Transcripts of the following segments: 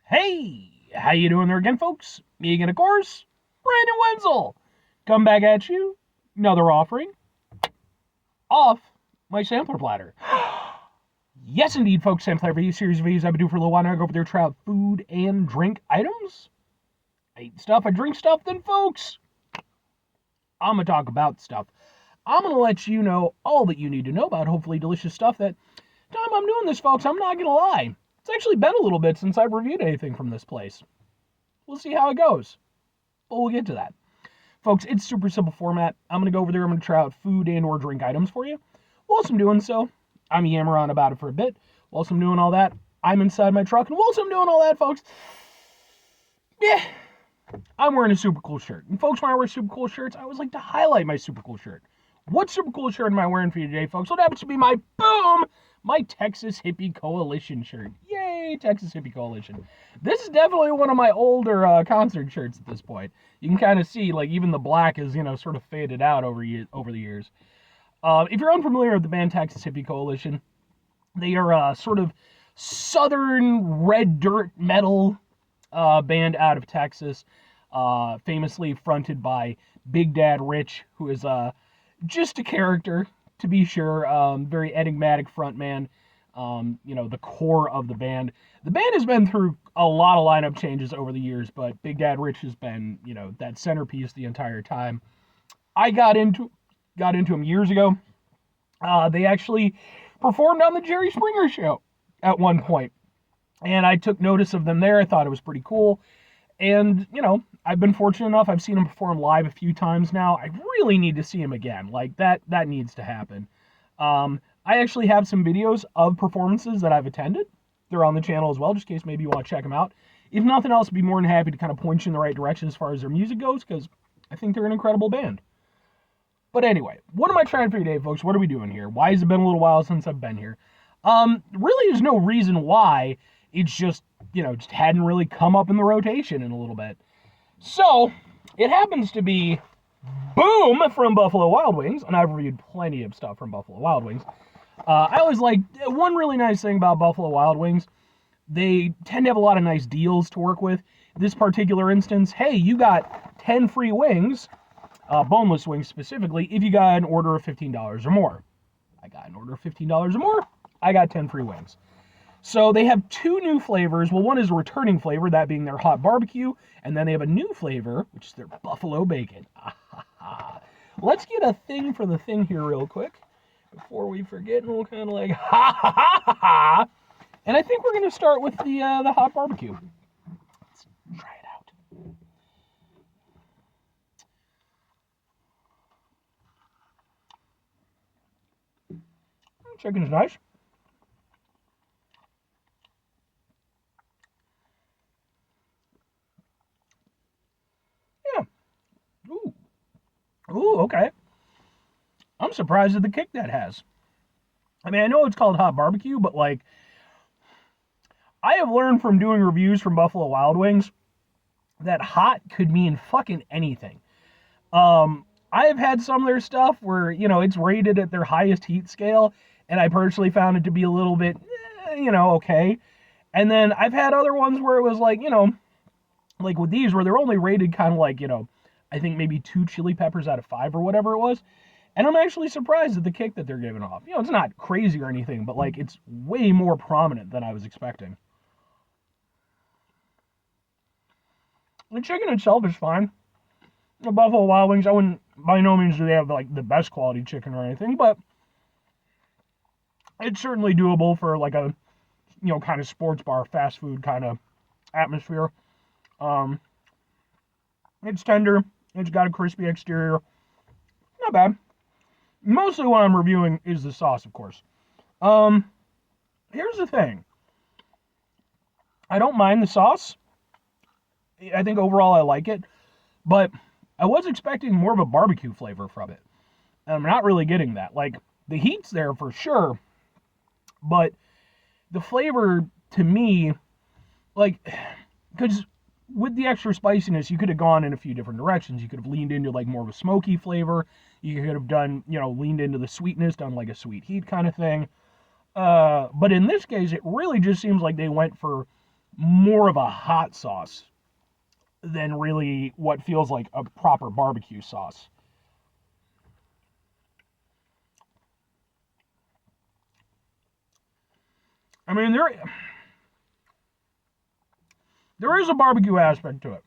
Hey, how you doing there again, folks? Me again, of course, Brandon Wenzel. Come back at you, another offering off my sampler platter. Yes, indeed, folks, sampler video series of videos I've been doing for a little while now. I go over there, try out food and drink items. I eat stuff, I drink stuff, then, folks, I'm gonna talk about stuff. I'm gonna let you know all that you need to know about hopefully delicious stuff. That time I'm doing this, folks, I'm not gonna lie. It's actually been a little bit since I've reviewed anything from this place. We'll see how it goes. But we'll get to that. Folks, it's super simple format. I'm going to go over there. I'm going to try out food and or drink items for you. Whilst I'm doing so, I'm yammering on about it for a bit. Whilst I'm doing all that, I'm inside my truck. And whilst I'm doing all that, folks, yeah, I'm wearing a super cool shirt. And folks, when I wear super cool shirts, I always like to highlight my super cool shirt. What super cool shirt am I wearing for you today, folks? Well, that happens to be my Texas Hippie Coalition shirt. Yay, Texas Hippie Coalition. This is definitely one of my older concert shirts at this point. You can kind of see, like, even the black is, sort of faded out over the years. If you're unfamiliar with the band Texas Hippie Coalition, they are a sort of southern red dirt metal band out of Texas, famously fronted by Big Dad Rich, who is just a character, to be sure. Very enigmatic frontman. The core of the band. The band has been through a lot of lineup changes over the years, but Big Dad Rich has been, that centerpiece the entire time. I got into them years ago. They actually performed on the Jerry Springer Show at one point, and I took notice of them there. I thought it was pretty cool. And, I've been fortunate enough. I've seen him perform live a few times now. I really need to see him again. Like, that needs to happen. I actually have some videos of performances that I've attended. They're on the channel as well, just in case maybe you want to check them out. If nothing else, I'd be more than happy to kind of point you in the right direction as far as their music goes, because I think they're an incredible band. But anyway, what am I trying for today, folks? What are we doing here? Why has it been a little while since I've been here? Really, there's no reason why. It's just, just hadn't really come up in the rotation in a little bit. So, it happens to be Boom from Buffalo Wild Wings, and I've reviewed plenty of stuff from Buffalo Wild Wings. I always like, one really nice thing about Buffalo Wild Wings, they tend to have a lot of nice deals to work with. This particular instance, hey, you got 10 free wings, boneless wings specifically, if you got an order of $15 or more. I got an order of $15 or more, I got 10 free wings. So they have two new flavors. Well, one is a returning flavor, that being their hot barbecue, and then they have a new flavor, which is their buffalo bacon. Let's get a thing for the thing here real quick before we forget, and we'll kind of like, ha ha ha ha ha. And I think we're going to start with the hot barbecue. Let's try it out. Chicken's nice. Yeah. Ooh, okay. I'm surprised at the kick that has. I mean, I know it's called hot barbecue, but like, I have learned from doing reviews from Buffalo Wild Wings that hot could mean fucking anything. I have had some of their stuff where, it's rated at their highest heat scale, and I personally found it to be a little bit, okay. And then I've had other ones where it was like, like with these, where they're only rated kind of like, I think maybe 2 chili peppers out of 5 or whatever it was. And I'm actually surprised at the kick that they're giving off. It's not crazy or anything, but like, it's way more prominent than I was expecting. The chicken itself is fine. The Buffalo Wild Wings, I wouldn't, by no means do they have like the best quality chicken or anything, but it's certainly doable for like a, kind of sports bar, fast food kind of atmosphere. It's tender. It's got a crispy exterior. Not bad. Mostly what I'm reviewing is the sauce, of course. Here's the thing. I don't mind the sauce. I think overall I like it, but I was expecting more of a barbecue flavor from it. And I'm not really getting that. Like, the heat's there for sure, but the flavor, to me, like, because with the extra spiciness, you could have gone in a few different directions. You could have leaned into, like, more of a smoky flavor. You could have done, leaned into the sweetness, done, like, a sweet heat kind of thing. But in this case, it really just seems like they went for more of a hot sauce than really what feels like a proper barbecue sauce. I mean, there is a barbecue aspect to it,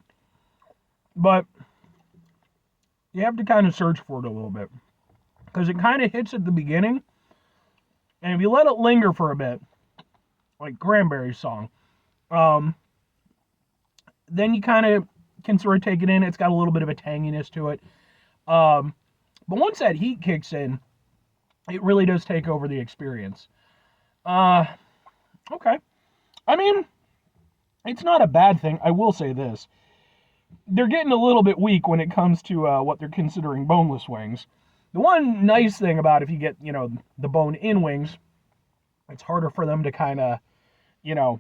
but you have to kind of search for it a little bit because it kind of hits at the beginning, and if you let it linger for a bit, like Cranberry's song, um, then you kind of can sort of take it in. It's got a little bit of a tanginess to it, but once that heat kicks in, it really does take over the experience. Okay. I mean, it's not a bad thing. I will say this. They're getting a little bit weak when it comes to what they're considering boneless wings. The one nice thing about if you get, the bone-in wings, it's harder for them to kind of, you know,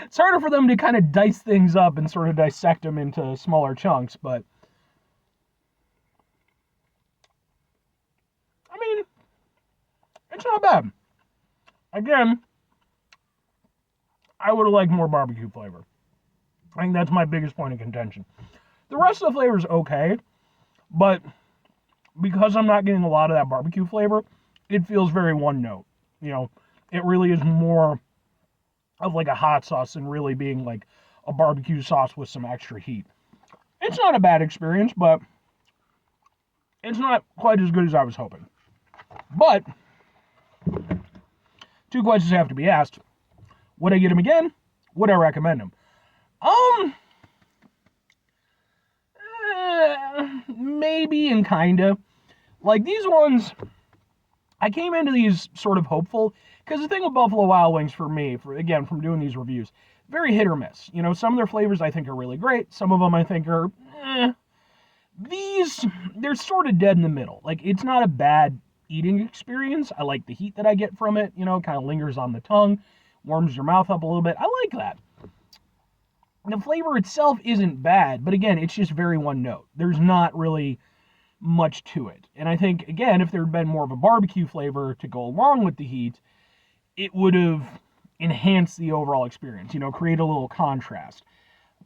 it's harder for them to kind of dice things up and sort of dissect them into smaller chunks, but I mean, it's not bad. Again, I would have liked more barbecue flavor. I think that's my biggest point of contention. The rest of the flavor is okay, but because I'm not getting a lot of that barbecue flavor, it feels very one note. It really is more of like a hot sauce than really being like a barbecue sauce with some extra heat. It's not a bad experience, but it's not quite as good as I was hoping. But two questions have to be asked. Would I get them again? Would I recommend them? Maybe and kinda. Like these ones, I came into these sort of hopeful, because the thing with Buffalo Wild Wings for me, from doing these reviews, very hit or miss. Some of their flavors I think are really great. Some of them I think are, These, they're sort of dead in the middle. Like, it's not a bad eating experience. I like the heat that I get from it, kind of lingers on the tongue, warms your mouth up a little bit. I like that. The flavor itself isn't bad, but again, it's just very one note. There's not really much to it. And I think, again, if there had been more of a barbecue flavor to go along with the heat, it would have enhanced the overall experience, create a little contrast.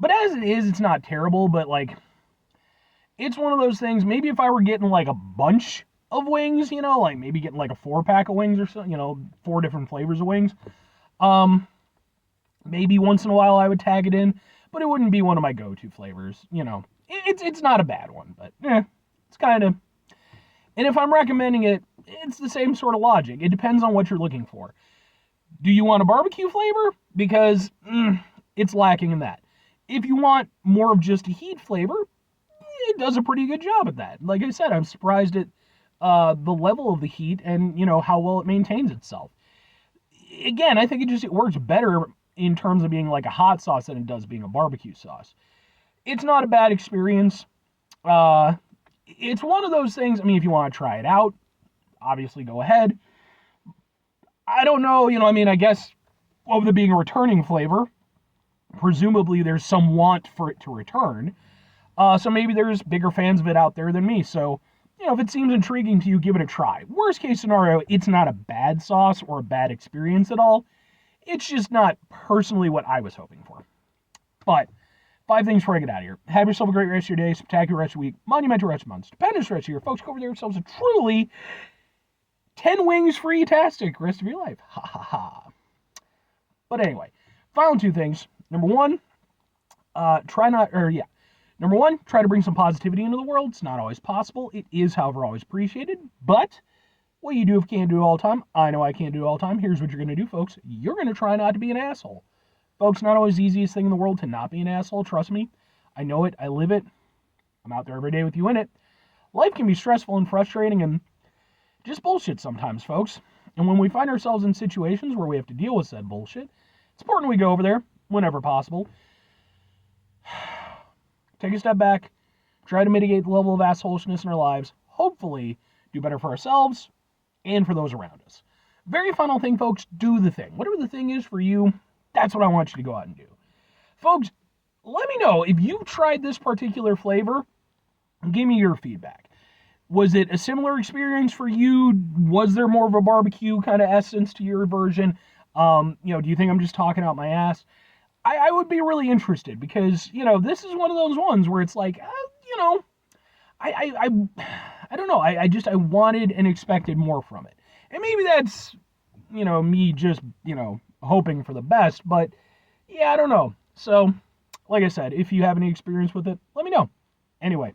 But as it is, it's not terrible, but like, it's one of those things, maybe if I were getting like a bunch of wings, like maybe getting like a 4-pack of wings or so, 4 different flavors of wings, maybe once in a while I would tag it in, but it wouldn't be one of my go-to flavors, It's not a bad one, but it's kind of... And if I'm recommending it, it's the same sort of logic. It depends on what you're looking for. Do you want a barbecue flavor? Because it's lacking in that. If you want more of just a heat flavor, it does a pretty good job at that. Like I said, I'm surprised at the level of the heat and, how well it maintains itself. Again, I think it works better in terms of being like a hot sauce than it does being a barbecue sauce. It's not a bad experience. It's one of those things, if you want to try it out, obviously go ahead. I don't know, I guess, of it being a returning flavor, presumably there's some want for it to return. So maybe there's bigger fans of it out there than me. So, if it seems intriguing to you, give it a try. Worst case scenario, it's not a bad sauce or a bad experience at all. It's just not personally what I was hoping for. But 5 things before I get out of here. Have yourself a great rest of your day, spectacular rest of your week, monumental rest of month, stupendous rest of your folks. Go over there yourselves a truly 10 wings free-tastic rest of your life. Ha ha ha. But anyway, final 2 things. Number one, try to bring some positivity into the world. It's not always possible. It is, however, always appreciated. But what you do if you can't do it all the time, I know I can't do it all the time. Here's what you're going to do, folks. You're going to try not to be an asshole. Folks, not always the easiest thing in the world to not be an asshole. Trust me. I know it. I live it. I'm out there every day with you in it. Life can be stressful and frustrating and just bullshit sometimes, folks. And when we find ourselves in situations where we have to deal with said bullshit, it's important we go over there whenever possible. Take a step back, try to mitigate the level of assholishness in our lives, hopefully do better for ourselves and for those around us. Very final thing, folks, do the thing. Whatever the thing is for you, that's what I want you to go out and do. Folks, let me know if you've tried this particular flavor. Give me your feedback. Was it a similar experience for you? Was there more of a barbecue kind of essence to your version? Do you think I'm just talking out my ass? I would be really interested because, this is one of those ones where it's like, you know, I don't know. I wanted and expected more from it. And maybe that's, me just, hoping for the best, but yeah, I don't know. So, like I said, if you have any experience with it, let me know. Anyway,